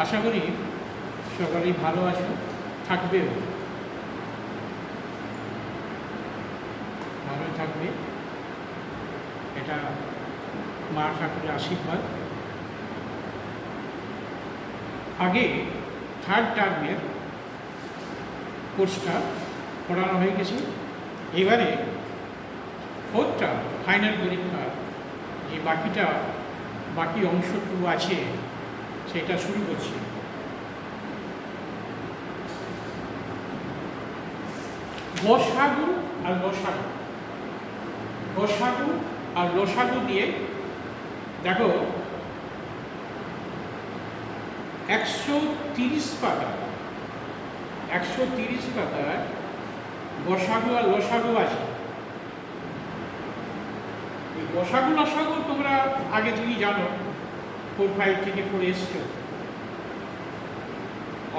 আশা করি সকলেই ভালো আছো, থাকবেও, ভালোই থাকবে, এটা মা ঠাকুরের আশীর্বাদ। আগে থার্ড টার্মের কোর্সটা পড়ানো হয়ে গেছে, এবারে ফোর্থ টার্ম ফাইনাল পরীক্ষা যে বাকি অংশটুকু আছে সেটা শুরু করছি। গসাগু আর লসাগু, গসাগু আর লসাগু দিয়ে দেখো 130 পাতা, 130 পাতায় গসাগু আর লসাগু আছে। এই গসাগু লসাগু তোমরা আগে থেকে জানো, 4-5 থেকে পড়ে এসছো।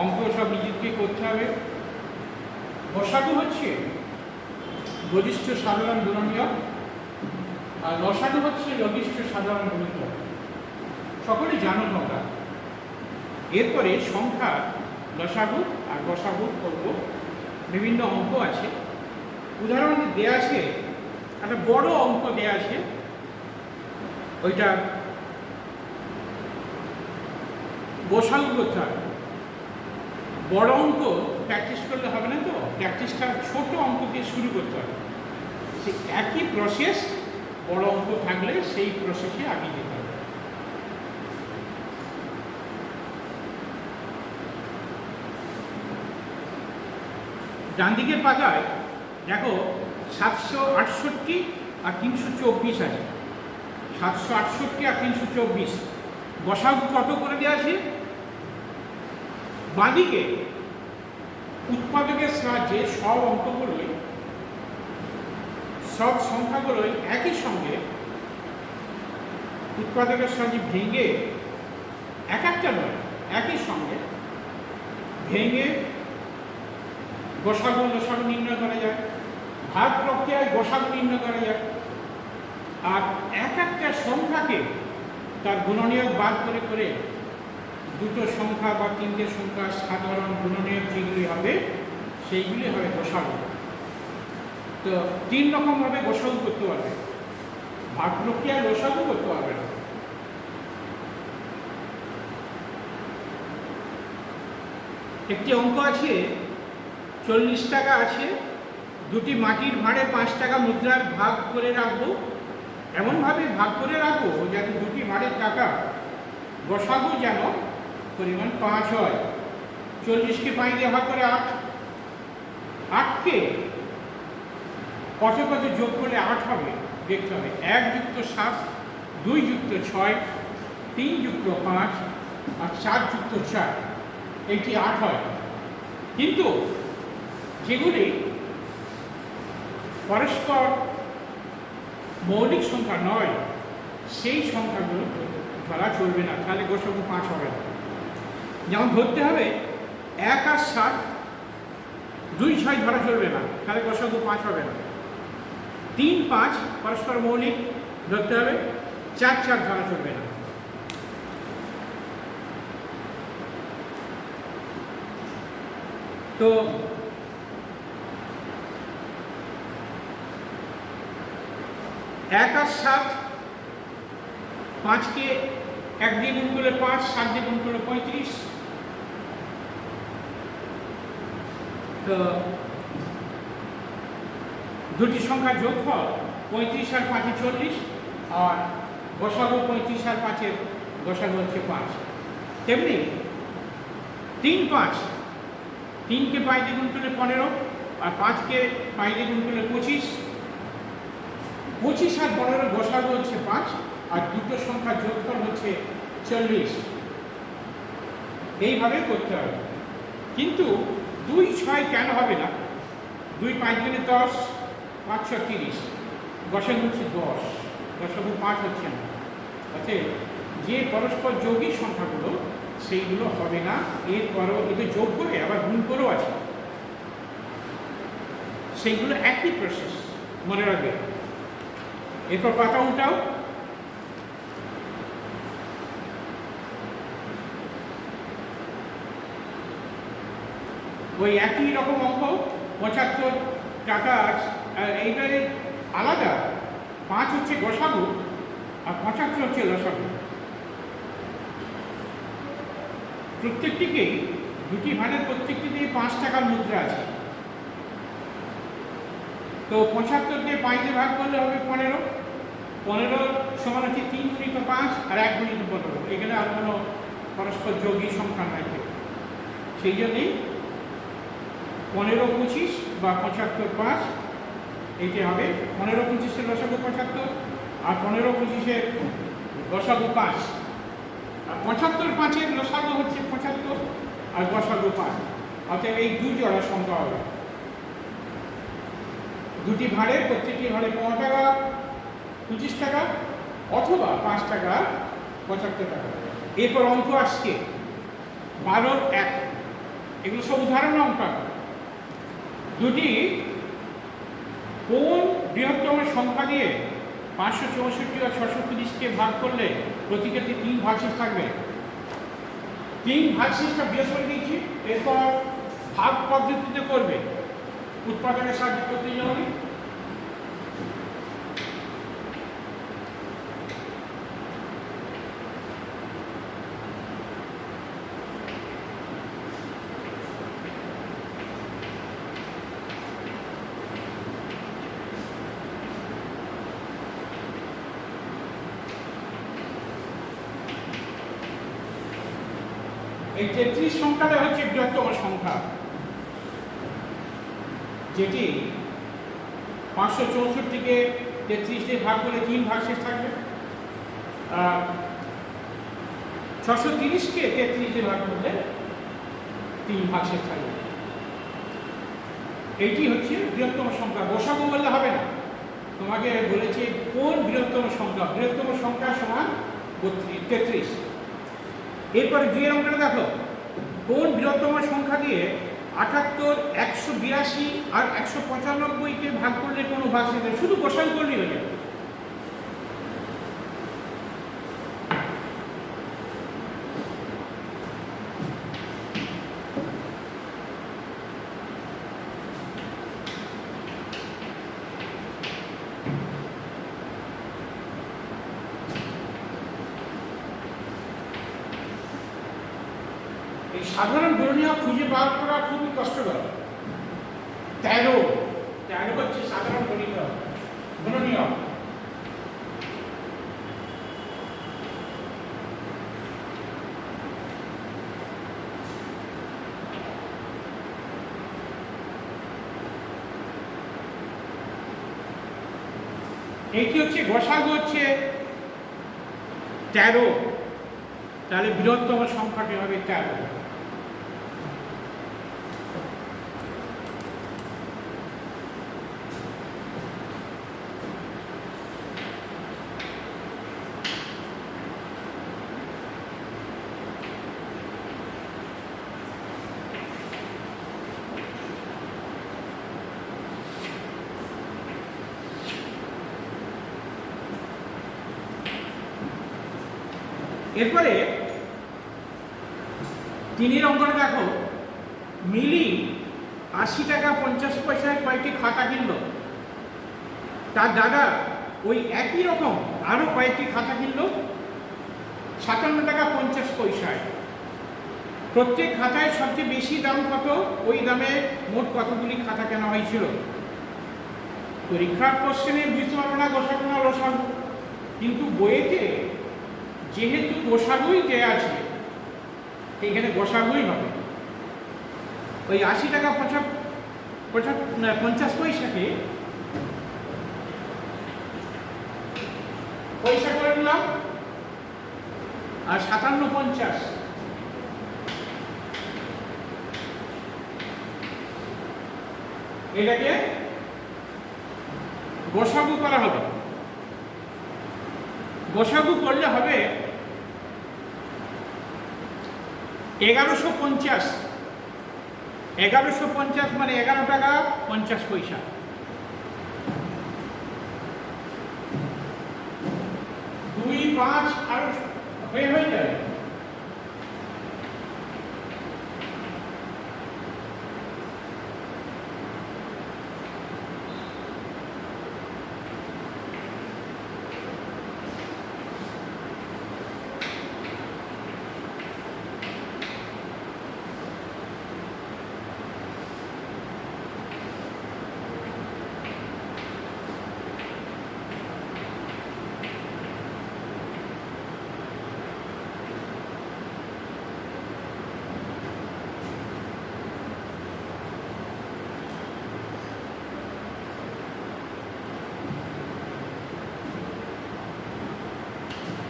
অঙ্ক সব নিজেকে করতে হবে। গসাগু হচ্ছে গরিষ্ঠ সাধারণ গুণনীয়ক আর লসাগু হচ্ছে লঘিষ্ঠ সাধারণ গুণনীয়ক, সকলেই জানো তোমরা। এরপরে সংখ্যা লসাগু আর গসাগু করব। বিভিন্ন অঙ্ক আছে, উদাহরণ দেওয়া আছে, একটা বড় অঙ্ক দেওয়া আছে, ওইটা গসাগু করতে হবে। বড় অঙ্ক প্র্যাকটিস করলে হবে না, তো প্র্যাকটিসটা ছোট অঙ্ক দিয়ে শুরু করতে হবে। সেই একই প্রসেস, বড় অঙ্ক থাকলে সেই প্রসেসে আগে যেতে হবে। ডান দিকের পাতায় দেখো 768 আর 324 আছে। 768 আর 324 গসাগু কত করে দেওয়া আছে? বাঁদিকে উৎপাদকের সাহায্যে সব অঙ্কগুলোই, সব সংখ্যাগুলোই একই সঙ্গে উৎপাদকের সাহায্যে ভেঙে, এক একটা নয়, একই সঙ্গে ভেঙে গসাগু লসাগু নির্ণয় করা যায়, ভাগ প্রক্রিয়ায় গসাগু নির্ণয় করা যায়। আর এক একটা সংখ্যাকে তার গুণনীয়ক বাদ করে করে দুটো সংখ্যা বা তিনটে সংখ্যা সাধারণ গুণনীয়ক যেগুলি হবে সেইগুলি হবে গসাগু। তো 3 রকমভাবে গসাগু করতে পারবে, ভাগ প্রক্রিয়ায় লসাগু করতে পারবে না। একটি অঙ্ক আছে, 40 টাকা আছে, দুটি মাটির ভাঁড়ে 5 টাকা মুদ্রার ভাগ করে রাখবো। এমনভাবে ভাগ করে রাখবো যাতে দুটি ভাঁড়ের টাকা গসাগু যেন পরিমাণ 5 হয়। 40কে 5 দিয়ে ভাগ করে 8, 8কে কত কত যোগ করলে 8 হবে দেখতে হবে। 1 যুক্ত 7, 2 যুক্ত 6, 3 যুক্ত 5 আর 4 যুক্ত 4, এইটি 8 হয়। কিন্তু যেগুলি পরস্পর মৌলিক সংখ্যা নয় সেই সংখ্যাগুলো ধরা চলবে না, তাহলে গসাগু 5 হবে না। যেমন ধরতে হবে 1 আর 7, 2, 6 ধরা চলবে না, তাহলে গসাগু 5 হবে না। 3, 5 পরস্পর মৌলিক ধরতে হবে, 4, 4 ধরা চলবে না। তো 1 আর 7, 5কে 1 দিয়ে গুণ করলে 5, 7 দিয়ে গুণ করলে 35। তো দুটি সংখ্যার যোগফল 35 আর 5 40, আর গসাগু 35 আর 5 গসাগু হচ্ছে 5। তেমনি 3, 5, 3কে 5 দিয়ে গুণ করলে 15 আর 5কে 5 দিয়ে গুণ করলে 25। 25 আর 15 গসাগু হচ্ছে 5 আর দুটো সংখ্যার যোগফল হচ্ছে 40। এইভাবে করতে হবে। কিন্তু 2, 6 কেন হবে না? 2, 5 গুণে 10, 5, 6, 30, গসাগু হচ্ছে 10, গসাগু 5 হচ্ছে না। অতএব যে পরস্পর যৌগী সংখ্যাগুলো সেইগুলো হবে না। এরপরও এতে যোগ করে আবার গুণ করেও আছে, সেইগুলো একই প্রসেস, মনে রাখবে। এরপর পাতা উল্টাও। ওই একই রকম অঙ্ক 75 টাকা। এইবারে আলাদা 5 হচ্ছে গসাগু আর 75 হচ্ছে লসাগু। প্রত্যেকটিকেই দুটি ভাগের প্রত্যেকটিতেই 5 টাকার মুদ্রা আছে। তো 75 দিয়ে 5 দিয়ে ভাগ করলে হবে 15। 15 সমান হচ্ছে 3 গুণিত 5 আর 1 গুণিত 15। এখানে আর কোনো পরস্পর যোগী সংখ্যা নাই, সেই জন্যেই 15 25 বা 75 5 এইটি হবে। 15 25-এর লসাগু 75 আর 15 25-এর লসাগু 5, আর 75 5-এর লসাগু হচ্ছে 75 আর লসাগু 5। অর্থাৎ এই দুই জোড়া সংখ্যা হবে। দুটি ভাড়ের প্রত্যেকটি ভাড়ে 15 টাকা 25 টাকা অথবা 5 টাকা 75 টাকা। এরপর অঙ্ক আসছে 12 1। এগুলো সব উদাহরণ অঙ্ক। দুটি কোন বৃহত্তম সংখ্যা দিয়ে 564 আর 630-কে ভাগ করলে প্রতি ক্ষেত্রে 3 ভাগশেষ থাকবে। 3 ভাগশেষটা বের করে দিয়েছি। এরপর ভাগ পদ্ধতিতে করবে, উৎপাদনের সাহায্য করতে যাবে। এই 33 সংখ্যাটা হচ্ছে বৃহত্তম সংখ্যা, যেটি 564-কে 33 দিয়ে ভাগ করলে 3 ভাগশেষ থাকবে। 630-কে 33 দিয়ে ভাগ করলে 3 ভাগশেষ থাকবে। এইটি হচ্ছে বৃহত্তম সংখ্যা। গোসাগু বললে হবে না, তোমাকে বলেছে কোন বৃহত্তম সংখ্যা। বৃহত্তম সংখ্যা সমান 33। এরপরে 2 এর অঙ্কটা দেখো, কোন বৃহত্তম সংখ্যা দিয়ে 78, 182 আর 195-কে ভাগ করলে কোনো ভাগশেষ নেই। শুধু গোসাগু করলেই হয়ে যাবে। এই সাধারণ গুণনীয়ক খুঁজে বার করা খুবই কষ্টকর। 13 হচ্ছে সাধারণ গুণনীয়ক। এইটি হচ্ছে গোসাগু হচ্ছে 13, তাহলে বৃহত্তম সংখ্যাটি হবে 13। এরপরে 3 অঙ্কটা দেখো, মিলি 80 টাকা 50 পয়সায় কয়েকটি খাতা কিনলো। তার দাদা ওই একই রকম আরো কয়েকটি খাতা কিনলো 57 টাকা 50 পয়সায়। প্রত্যেক খাতায় সবচেয়ে বেশি দাম কত? ওই দামে মোট কতগুলি খাতা কেনা হয়েছিল? পরীক্ষার কোশ্চেনে বুঝতে পারবে না গোসাগু না লসাগু, কিন্তু বইয়েতে যেহেতু গোসাগুই দেয়া আছে, এখানে গোসাগুই হবে। ওই 80 টাকা 50 পয়সাকে পয়সা করে নিলাম, আর 57 50 এটাকে গোসাগু করা হবে। গোসাগু করলে হবে 1150। 1150 মানে 11 টাকা 50 পয়সা। দুই 5 আর হয়ে যাবে।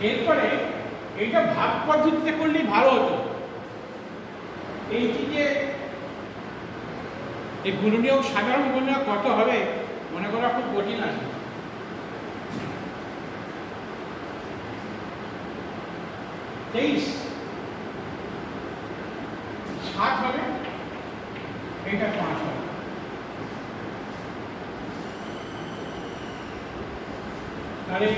এরপরে এইটা ভাগ পদ্ধতিতে করলেই ভালো হতো। এইটি যে এই গুণনীয় সাধারণ গুণনীয় কত হবে মনে করা খুব কঠিন আছে। তেইশ 7 হবে, এটা 5 হবে। তাহলে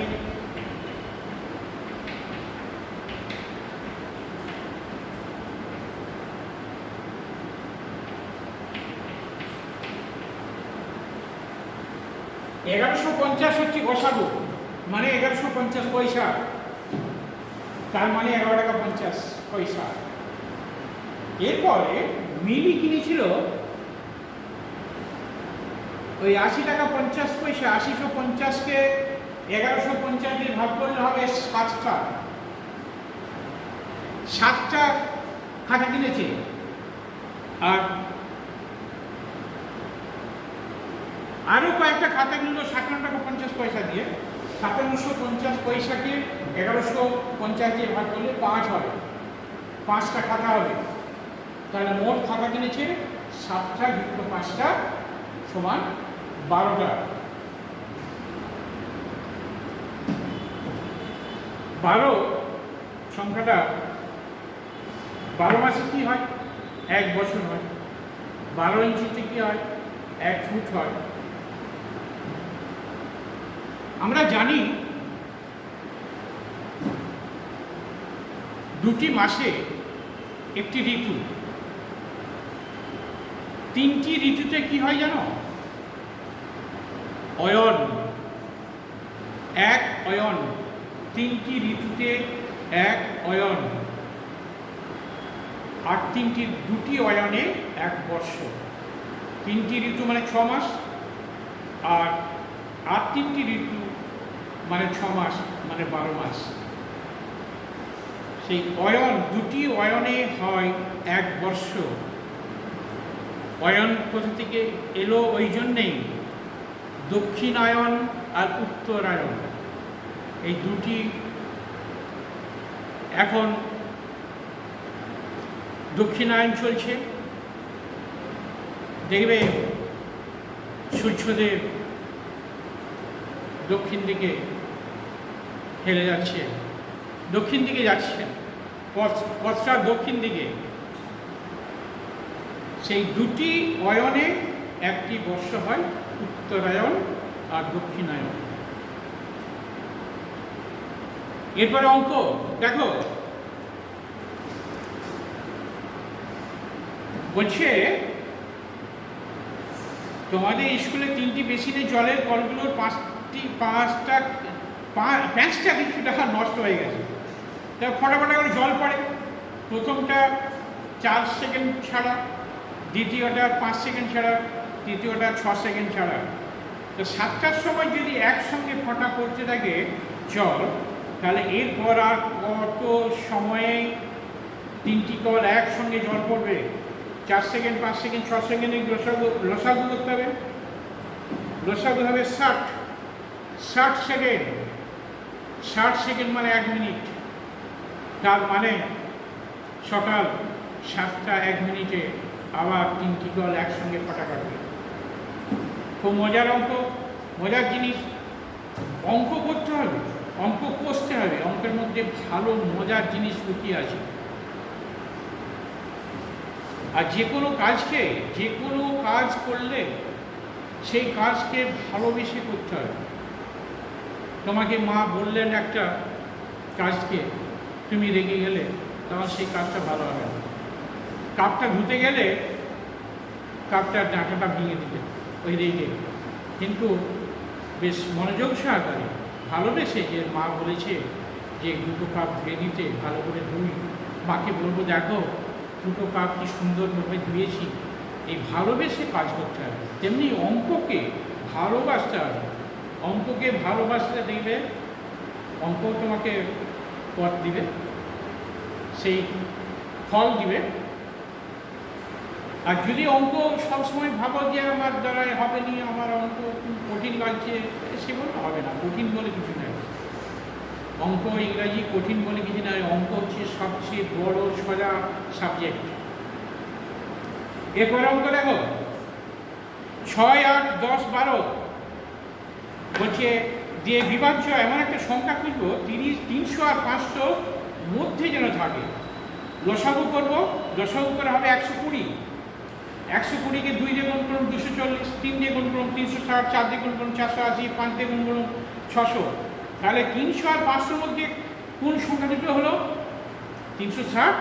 $1150 হচ্ছে গসাগু, মানে 1150 পয়সা, তার মানে 11 টাকা 50 পয়সা। এরপরে মিলি কিনেছিল ওই 80 টাকা 50 পয়সা। 8050কে 1150 দিয়ে ভাগ করলে হবে 7টা খাতা কিনেছে। আর আরো কয়েকটা খাতা কিনলো 57 টাকা 50 পয়সা দিয়ে। 5750 পয়সাকে 1150 দিয়ে ভাগ করলে 5 হবে, 5টা খাতা হবে। তাহলে মোট খাতা কিনেছে 7টা যুক্ত 5টা সমান 12টা। 12 সংখ্যাটা 12 মাসে কি হয়? 1 বছর হয়। 12 ইঞ্চিতে কি হয়? 1 ফুট হয়। আমরা জানি দুটি মাসে একটি ঋতু। 3টি ঋতুতে কি হয় জানো? অয়ন, 1 অয়ন। 3টি ঋতুতে 1 অয়ন। আর 2টি অয়নে 1 বর্ষ। 3টি ঋতু মানে 6 মাস, আর 3টি ঋতু মানে 6 মাস, মানে 12 মাস। সেই অয়ন, 2টি অয়নে হয় 1 বর্ষ। অয়ন কোথা থেকে এলো? ওই জন্যেই দক্ষিণায়ন আর উত্তরায়ণ, এই দুটি এখন দক্ষিণায়ন চলছে। দেখবে সূর্যদেব দক্ষিণ দিকে হেলে যাচ্ছে, দক্ষিণ দিকে যাচ্ছে, পথটা দক্ষিণ দিকে। সেই দুটি অয়নে একটি বর্ষ হয়, উত্তরায়ণ আর দক্ষিণায়ন। এরপরে অঙ্ক দেখো, বলছে তোমাদের স্কুলে 3টি বেসিনে জলের কলগুলোর 5টা কিছুটা নষ্ট হয়ে গেছে। তা ফটাফটা করে জল পড়ে। প্রথমটা 4 সেকেন্ড ছাড়া, দ্বিতীয়টা 5 সেকেন্ড ছাড়া, তৃতীয়টা 6 সেকেন্ড ছাড়া। তো 7টার সময় যদি একসঙ্গে ফটা পড়তে থাকে জল, তাহলে এরপর আর কত সময়ে 3টি কল একসঙ্গে জল পড়বে? 4 সেকেন্ড, 5 সেকেন্ড, 6 সেকেন্ডে লসাগু করতে হবে। লসাগু হবে 60 সেকেন্ড। 60 সেকেন্ড মানে 1 মিনিট। তার মানে সকাল 7টা 1 মিনিটে আবার 3টি কল একসঙ্গে ফটা কাটবে। খুব মজার অঙ্ক, মজার জিনিস। অঙ্ক করতে হবে, অঙ্ক কষতে হবে। অঙ্কের মধ্যে ভালো মজার জিনিস লুকিয়ে আছে। আর যে কোনো কাজ করলে সেই কাজকে ভালোবেসে করতে হবে। তোমাকে মা বললেন একটা কাজকে, তুমি রেগে গেলে, তখন সেই কাজটা ভালো হবে না। কাপটা ধুতে গেলে কাপটার ডাঁটাটা ভেঙে দিলে ওই রেগে, কিন্তু বেশ মনোযোগ সহকারে ভালোবেসে, যে মা বলেছে যে 2টো কাপ ধুয়ে দিতে, ভালো করে ধুই, মাকে বলবো দেখো 2টো কাপ কি সুন্দরভাবে ধুয়েছি। এই ভালোবেসে কাজ করতে হবে। তেমনি অঙ্ককে ভালোবাসতে হবে। অঙ্ককে ভালোবাসলে দেখবে অঙ্ক তোমাকে পথ দিবে, সেই ফল দিবে। আর যদি অঙ্ক সবসময় ভাবো যে আমার দ্বারা হবে নি, আমার অঙ্ক কঠিন লাগছে, সেগুলো হবে না। কঠিন বলে কিছু নেই। অঙ্ক ইংরাজি কঠিন বলে কিছু না, অঙ্ক হচ্ছে সবচেয়ে বড় সোজা সাবজেক্ট। এরপরে অঙ্ক দেখো 6, 8, 10, 12 বলছে যে বিভাজ্য এমন একটা সংখ্যা খুঁজবো 30, 300 আর 500 মধ্যে যেন থাকে। লসাগু করবো, লসাগু করে হবে 120। 120কে 2 দিয়ে গুণ করুন 240, 3 দিয়ে গুণ করুন 360, 4 দিয়ে গুণ করুন 480, 5 দিয়ে গুণ করুন 600। তাহলে 300 আর 500 মধ্যে কোন সংখ্যা দুটো হলো? 360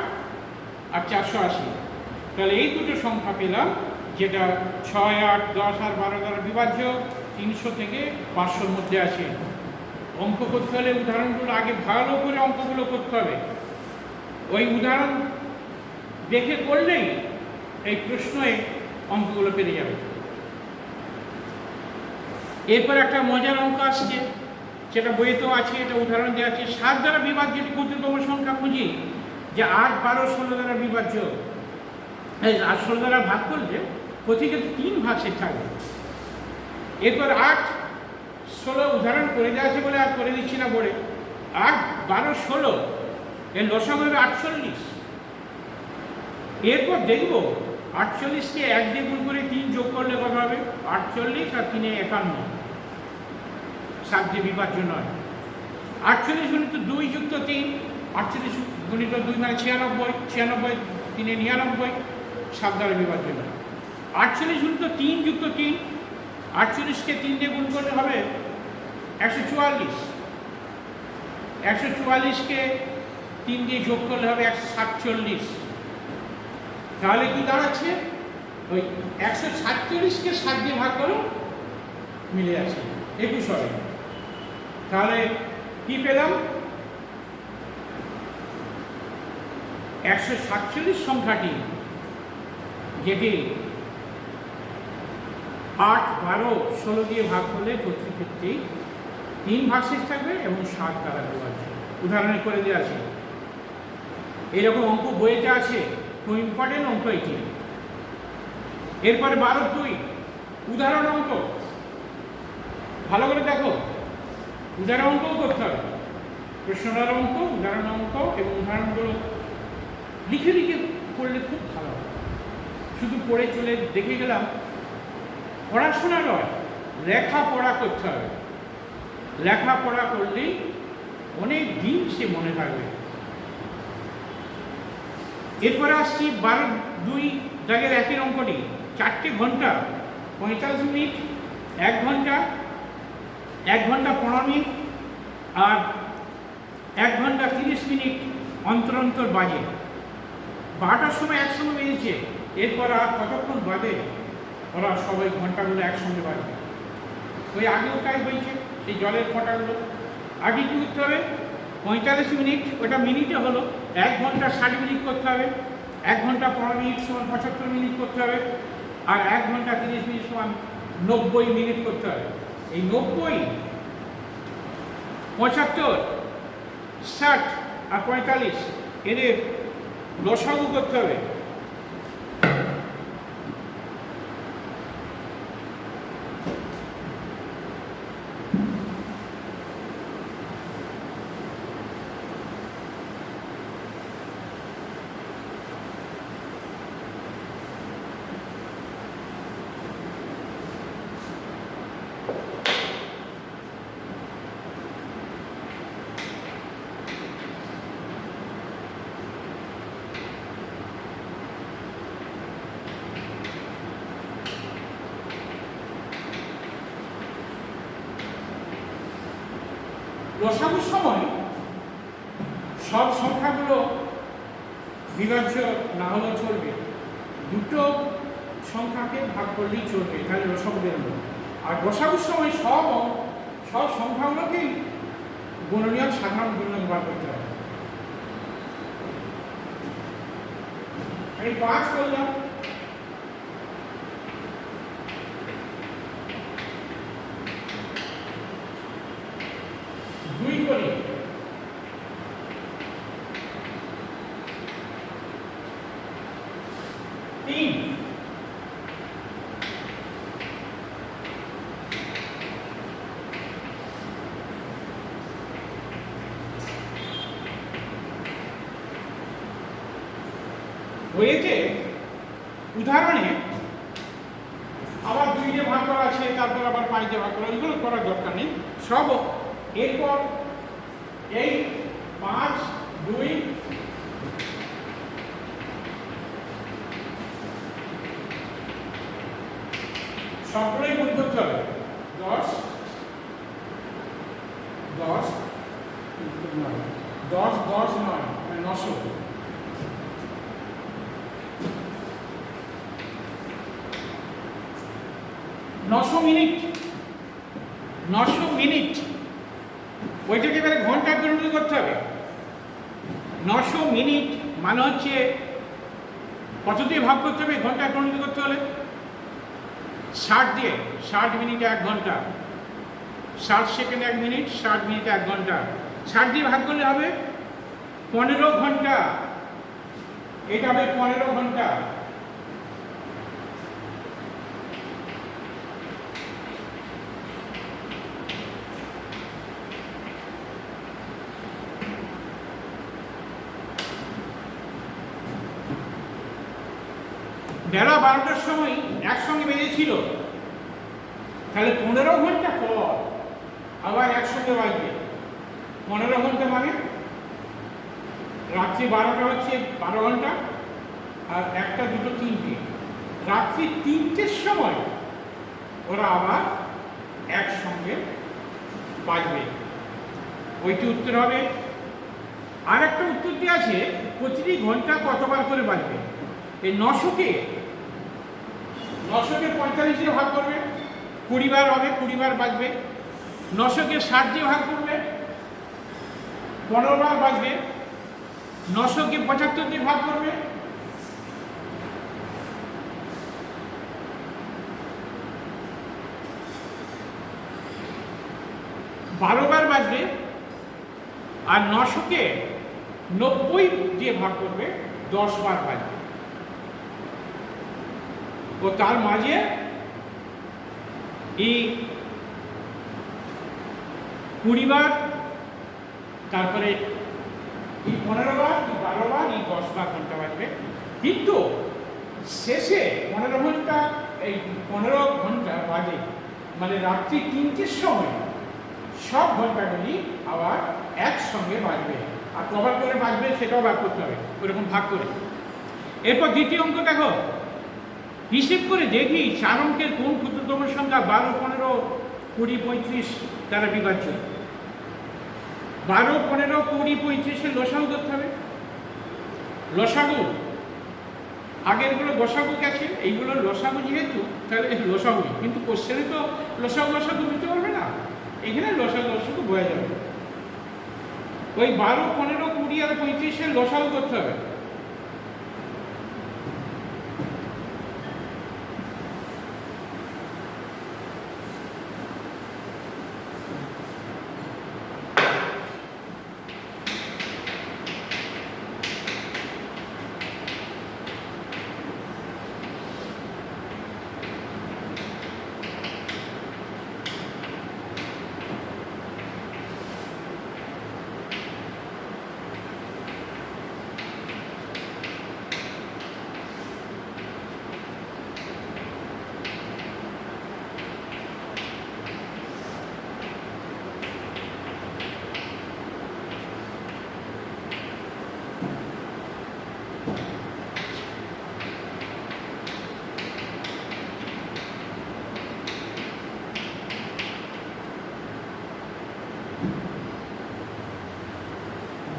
আর 480। তাহলে এই দুটো সংখ্যা পেলাম, যেটা 6, 8, 10 আর 12 দ্বারা বিভাজ্য, 300 থেকে 500-র মধ্যে আছে। অঙ্ক করতে হলে উদাহরণগুলো আগে ভালো করে অঙ্কগুলো করতে হবে। ওই উদাহরণ দেখে করলেই এই প্রশ্নে অঙ্কগুলো পেরে যাবে। এরপর একটা মজার অঙ্ক আসছে, সেটা বইয়েতেও আছে, এটা উদাহরণ দেওয়া আছে। 7 দ্বারা বিভাজ্য ক্ষুদ্রতম সংখ্যা খুঁজি, যে 8, 12, 16 দ্বারা বিভাজ্য। 8, 16 দ্বারা ভাগ করলে প্রতিকে 3 ভাগ শেষ থাকবে। এরপর 8, 16 উদাহরণ করে দেওয়া আছে বলে আর করে দিচ্ছি না বলে। 8, 12, 16 এর লসাগু হবে 48। এরপর দেখব 48কে 1 দিয়ে গুণ করে 3 যোগ করলে কত হবে? 48 আর 3 51। 7 দিয়ে বিভাজ্য নয়। 48 গুণিত 2 যুক্ত 3, 48 গুণিত 2 মানে 96, 96, 3 99, 7 দ্বারা বিভাজ্য নয়। 48 গুণিত 3 যুক্ত 3, 48কে 3 দিয়ে গুণ করলে হবে 144। 144কে 3 দিয়ে যোগ করলে হবে 147। তাহলে কি দাঁড়াচ্ছে? ওই 147কে 7 দিয়ে ভাগ করো, মিলে আছে 21 হবে। তাহলে কি পেলাম? 147 সংখ্যাটি, যেটি 8, 12, 16 দিয়ে ভাগ করলে প্রতি ক্ষেত্রেই 3 ভাগ শেষ থাকবে এবং 7 দ্বারা বিভাজ্য। উদাহরণে করে দেওয়া আছে। এরকম অঙ্ক বইতে আছে, খুব ইম্পর্টেন্ট অঙ্ক এটি। এরপরে 12, 2 উদাহরণ অঙ্ক। ভালো করে দেখো, উদাহরণ অঙ্কও করতে হবে। প্রশ্নটার অঙ্ক, উদাহরণ অঙ্ক এবং উদাহরণগুলো লিখে লিখে করলে খুব ভালো হয়। শুধু পড়ে চলে দেখে গেলাম, পড়াশোনা নয়, লেখাপড়া করতে হবে। লেখাপড়া করলেই অনেক দিন সে মনে থাকবে। এরপরে আসছি 12, 2 দাগের একই অঙ্কটি। 4 ঘন্টা 45 মিনিট, 1 ঘন্টা, 1 ঘন্টা 15 মিনিট আর 1 ঘন্টা 30 মিনিট অন্তর অন্তর বাজে। 12টার সময় একসঙ্গে বেজেছে। এরপর আর কতক্ষণ বাদে ওরা সবাই ঘন্টাগুলো একসঙ্গে বাজবে? ওই আগেও তাই হয়েছে, সেই জলের ফোঁটাগুলো। আগে কী করতে হবে? 45 মিনিট, ওটা মিনিটে হলো। 1 ঘন্টা 60 মিনিট করতে হবে, 1 ঘন্টা 15 মিনিট সমান 75 মিনিট করতে হবে, আর 1 ঘন্টা 30 মিনিট সমান 90 মিনিট করতে হবে। এই 90, 75, 60 আর 45 এদের লসাগু করতে হবে। লসাগুর সময় সব সংখ্যাগুলো বিভাজ্য না হলেও চলবে, দুটো সংখ্যাকে ভাগ করলেই চলবে, তাহলে লসাগু বেরোবে। আর লসাগুর সময় সব সংখ্যাগুলোকেই গুণনীয়ক সাধারণ গুণনীয়ক বার করতে হবে। এই 5 করলাম, করি, 3, 4, হয়েছে উদাহরণে আবার 2 দিয়ে ভাগ করা আছে, তারপর আবার 5 দিয়ে ভাগ করা, এগুলো করার দরকার নেই। সব এরপর এই 5, 2 সবগুলোই গুণ করতে হবে। 10 10 10 10 9 900। 900 মিনিট, 900 মিনিট ওইটাকে এবারে ঘন্টায় পরিণত করতে হবে। 900 মিনিট মানে হচ্ছে কত দিয়ে ভাগ করতে হবে ঘন্টায় পরিণত করতে হলে? 60 দিয়ে। 60 মিনিটে 1 ঘন্টা, 60 সেকেন্ড 1 মিনিট, 60 মিনিটে 1 ঘন্টা। 60 দিয়ে ভাগ করলে হবে 15 ঘন্টা। এটা হবে 15 ঘন্টা। বেলা 12টার সময় একসঙ্গে বেজেছিল, তাহলে 15 ঘন্টা পর আবার একসঙ্গে বাজবে। 15 ঘন্টা মানে রাত্রি 12টা হচ্ছে 12 ঘন্টা, আর 1টা 2টো 3টে, রাত্রি 3টের সময় ওরা আবার একসঙ্গে বাজবে। ওইটি উত্তর হবে। আর একটা উত্তর দিয়ে আছে প্রতিটি ঘন্টা কতবার করে বাজবে। এই 900কে 45 দিয়ে ভাগ করবে, 20 বার হবে, 20 বার বাজবে। 900কে 60 দিয়ে ভাগ করবে, 15 বার বাজবে। 900কে 75 দিয়ে ভাগ করবে, 12 বার বাজবে। আর 900কে 90 দিয়ে ভাগ করবে, 10 বার বাজবে। ও তার মাঝে এই 20 বার, তারপরে এই 15 বার, এই 12 বার, এই 10 বার ঘন্টা বাজবে। কিন্তু শেষে 15 ঘন্টা, এই 15 ঘন্টা বাজে মানে রাত্রি 3টের সময় সব ঘন্টাগুলি আবার একসঙ্গে বাজবে। আর কবার করে বাজবে সেটাও ভাগ করতে হবে, ওইরকম ভাগ করে। এরপর দ্বিতীয় অঙ্ক দেখো, হিসেব করে দেখি 4 অঙ্কের কোন ক্ষুদ্রতম সংখ্যা 12, 15, 20, 35 দ্বারা বিভাজ্য। 12, 15, 20, 35-এর লসাগু করতে হবে। লসাগু আগেরগুলো গসাগু গেছে, এইগুলো লসাগু যেহেতু তাহলে লসাগু, কিন্তু কোশ্চেনে তো লসাগু দিতে পারবে না, এখানে লসাগু বোঝা যাবে। ওই 12, 15, 20 আর 35-এর লসাগু করতে হবে।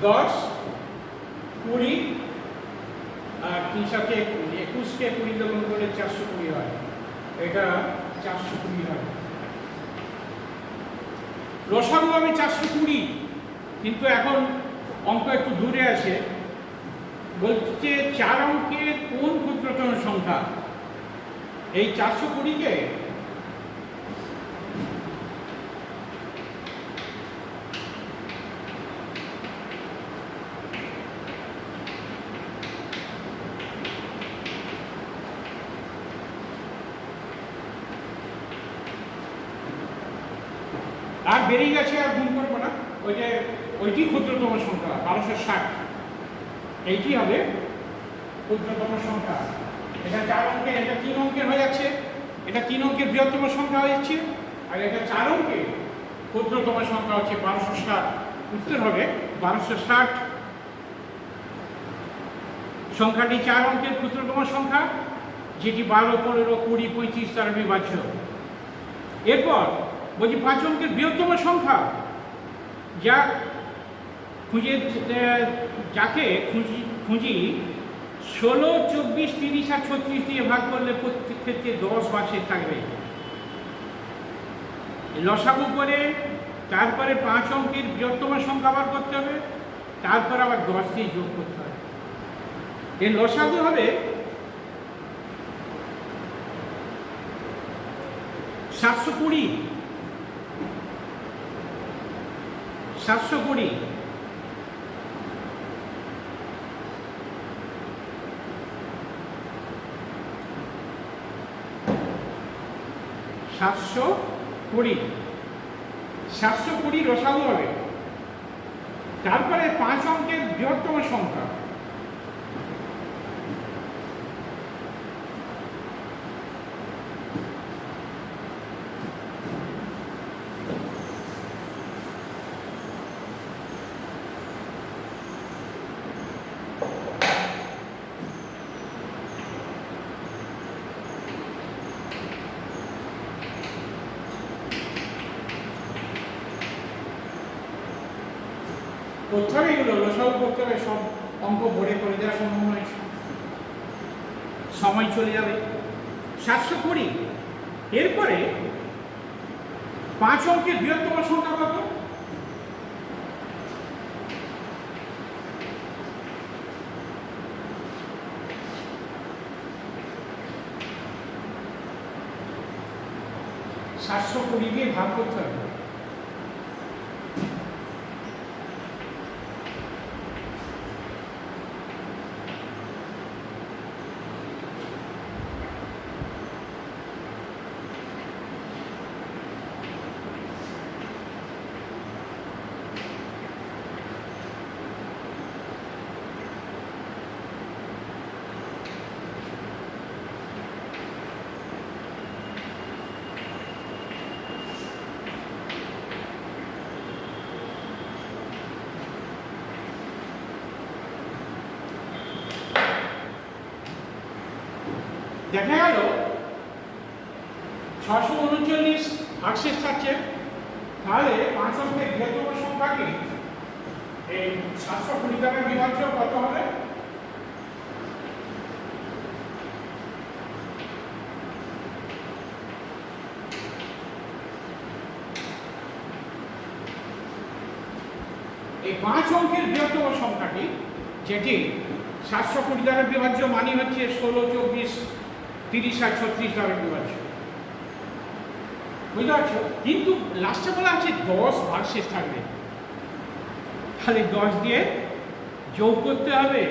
দশ, 20 আর 3 সাথে 21কে 20 দিয়ে গুণ করলে 420 হয়। এটা 420 হয়। লসাগু হবে 420, কিন্তু এখন অঙ্ক একটু দূরে আছে। বলছে 4 অঙ্কের কোন ক্ষুদ্রতম সংখ্যা। এই 420-কে আর বেরিয়ে গেছে, আর গুণ করবো না। ওইটি ক্ষুদ্রতম সংখ্যা 1260, এইটি হবে ক্ষুদ্রতম সংখ্যা। এটা 4 অঙ্কের, এটা 3 অঙ্কের হয়ে যাচ্ছে, এটা 3 অঙ্কের বৃহত্তম সংখ্যা হয়ে যাচ্ছে, আর এটা 4 অঙ্কের ক্ষুদ্রতম সংখ্যা হচ্ছে 1260। উত্তর হবে 1260। সংখ্যাটি 4 অঙ্কের ক্ষুদ্রতম সংখ্যা, যেটি 12, 15, 20, 35 দ্বারা বিভাজ্য। এরপর বলছি 5 অঙ্কের বৃহত্তম সংখ্যা, যা যাকে খুঁজি 16, 24, 30 আর 36 দিয়ে ভাগ করলে প্রত্যেক ক্ষেত্রে 10 ভাগশেষ থাকবে। লসাগু করে তারপরে 5 অঙ্কের বৃহত্তম সংখ্যা বার করতে হবে, তারপর আবার 10 দিয়ে যোগ করতে হবে। এর লসাগু হবে 720। 720 720 রসাগু হবে। তারপরে 5 অঙ্কের বৃহত্তম সংখ্যা, প্রথমে এগুলো লসাগু করতে হবে, সব অঙ্ক ভরে করে দেওয়ার সম্ভাবনা সময় চলে যাবে। 720। এরপরে 5 অঙ্কের বৃহত্তম সংখ্যা কত? $720 দিয়ে ভাগ করতে হবে। দেখা গেল 639 ভাগশেষ থাকছে। তাহলে 5 অঙ্কের বৃহত্তম সংখ্যাকে এই 720 দ্বারা বিভাজ্য কত হবে? এই 5 অঙ্কের বৃহত্তম সংখ্যাটি, যেটি 720 দ্বারা বিভাজ্য, মানে হচ্ছে 16, 24, 30 আর 36 দ্বারা বিভাজ্য। বুঝতে পারছো? কিন্তু লাস্টে বলা আছে 10 ভাগশেষ থাকবে। তাহলে 10 দিয়ে যোগ করতে হবে।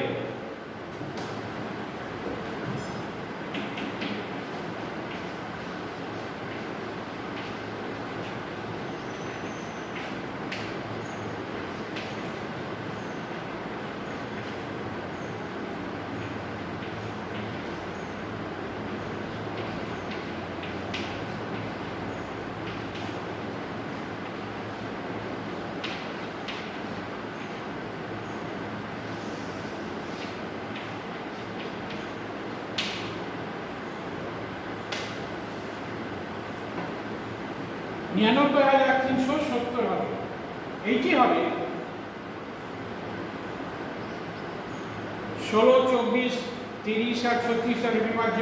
$99,370 হবে। এইটি হবে 16, 24, 30 আর 36 এর বিভাজ্য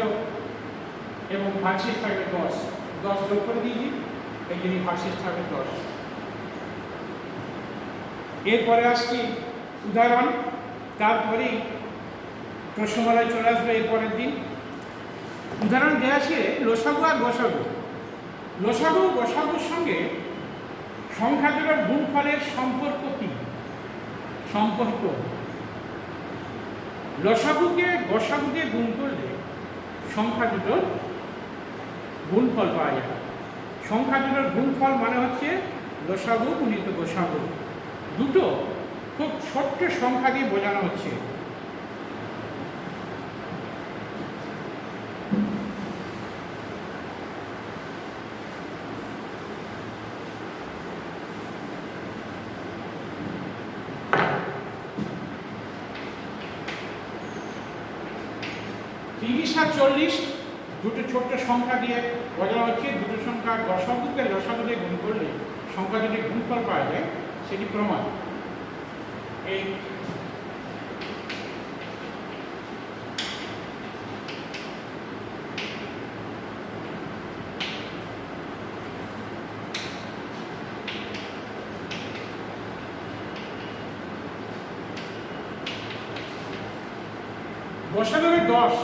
এবং ভাগশেষ থাকবে 10। 10 যোগ করে দিয়েছি, এই জন্য ভাগশেষ থাকবে 10। এরপরে আসছি উদাহরণ, তারপরেই প্রশ্নমালায় চলে আসবে এরপরের দিন। উদাহরণ দেওয়া আছে লসাগু আর গসাগু। লসাগু গসাগুর সঙ্গে সংখ্যা জোড়ার গুণফলের সম্পর্ক কি? সম্পর্ক লসাগুকে গসাগু দিয়ে গুণ করলে সংখ্যা দুটোর গুণফল পাওয়া যায়। সংখ্যা দুটোর গুণফল মানে হচ্ছে লসাগু গুণিত গসাগু। দুটো খুব ছোট্ট সংখ্যা দিয়ে বোঝানো হচ্ছে। 30 আর 40 দুটো ছোট্ট সংখ্যা দিয়ে বোঝানো হচ্ছে। দুটো সংখ্যা লসাগুকে লসাগু দিয়ে গুণ করলে সংখ্যা যদি গুণফল পাওয়া যায় সেটি প্রমাণ। এই বসাতে হবে 10,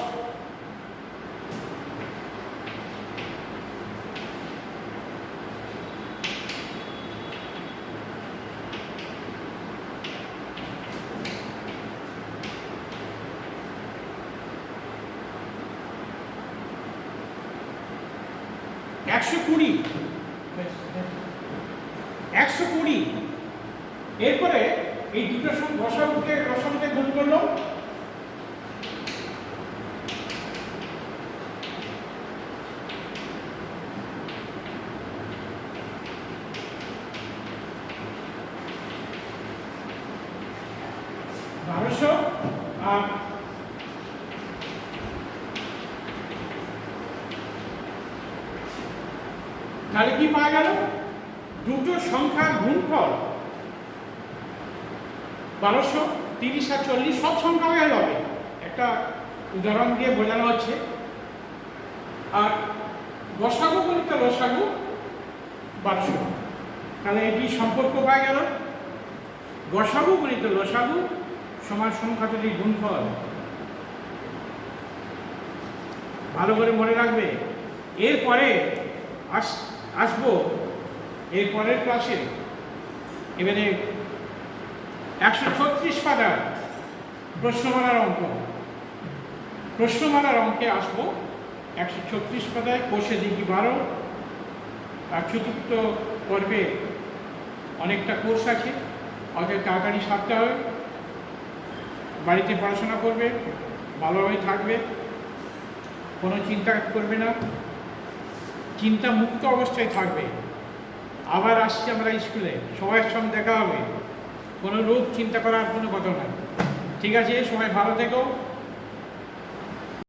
একশো কুড়ি, এরপরে এই দুটো বসাগুকে রসাগুকে গুণ করলো, আর তাহলে কি পাওয়া গেল? দুটো সংখ্যার গুণফল 1200, 30 আর 40 সব সংখ্যা হয়ে যাবে। একটা উদাহরণ দিয়ে বোঝানো হচ্ছে। আর লসাগু গুণিত লসাগু 1200, তাহলে এটি সম্পর্ক পাওয়া গেল। লসাগু গুণিত লসাগু সমান সংখ্যা যদি গুণফল। ভালো করে মনে রাখবে। এরপরে আসবো এর পরের ক্লাসে। এবারে 136 পাতার প্রশ্নমালার অঙ্কে আসবো। 136 পাতায় কোষে দিঘি 12, আর চতুর্থ পর্বে অনেকটা কোর্স আছে, অতএব তাড়াতাড়ি সারতে হবে। বাড়িতে পড়াশোনা করবে, ভালোভাবে থাকবে, কোনো চিন্তা করবে না, চিন্তা মুক্ত অবস্থায় থাকবে। আবার আসছি আমরা স্কুলে, সবার সঙ্গে দেখা হবে, কোনো রোগ চিন্তা করার কোনো কথা নয়। ঠিক আছে, সবাই ভালো থেকো।